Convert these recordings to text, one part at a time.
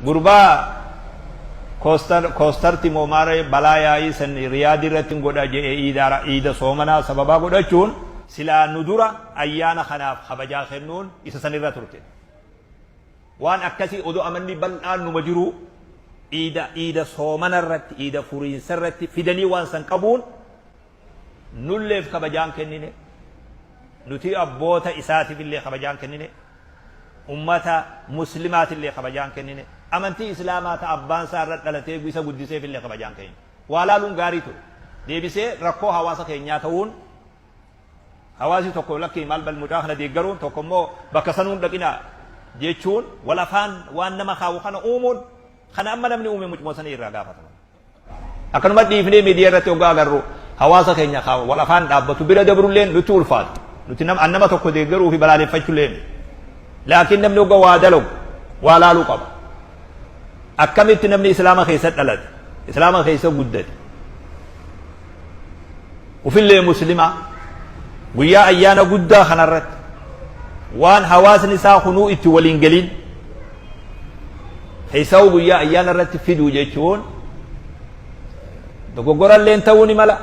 غربا كوستر تيمو ماري بلايا سن رياضي رتين غدا جي ايدا سومنا سببا غدا چون سلا ندورا ايانا خناف خبجا خنون isa sanirra turte waan akkasi odo amanni bal'aan nu majiru iida soomana irratti iida furiinsa irratti fidanii waan san qabuun nulleef kabajaan kennine nuti abboota isaatiif illee kabajaan kennine ummata muslimaat illee kabajaan kennine amantii islaamaa ta abbaan isaa irra dhalatee isa guddiseef illee kabajaan kennine walaaluun gaarii ture deebisee rakkoo hawaasa keenyaa ta'uun hawaasi tokko lakki maal bal mudaahana deeggaruun tokko immoo bakka sanuun dhaqina jechuun walafaan waan nama kaawu kana uumuun kana amma namni uume mucmoo sanii irraa gaafatama akkanuma dhiifnee miidiyaa irratti hoggaa agarru hawaasa keenya kaawu walafaan dhaabbatu bira dabrulleen nutti ulfaatu nuti nama tokko deeggaruu fi balaaleffachulleen laakiin namni hoggaa waa dalagu waa laaluu qaba akkamitti namni islaama keessa dhalate islaama keessa guddate ufillee muslima guyyaa ayyaana guddaa kanarratti waan hawaasni isaa hunuu itti waliin gelin heesawu guyyaa ayyaana irratti fiduu jechuun dogoggoralleen ta'uu ni mala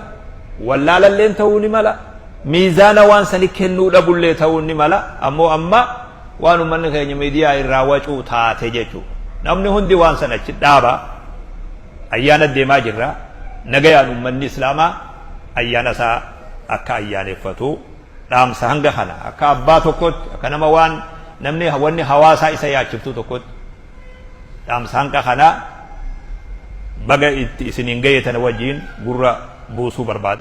wallaalalleen ta'uu ni mala miizaana waan sani kennuu dhabullee ta'uu ni mala ammoo amma waan ummanni keenya miidiyaa irraa wacuu taate jechuudha namni hundi waan sana achi dhaaba ayyaana deemaa jirra nagayaan ummanni islaamaa ayyaana isaa akka ayyaaneffatu dhaamsa hanga kana akka abbaa tokkotti akka nama waan namni wanni hawaasaa isa yaachiftu tokkotti dhaamsa hanga kana baga itti isiniin gayetan wajjiin gurra buusuu barbaada.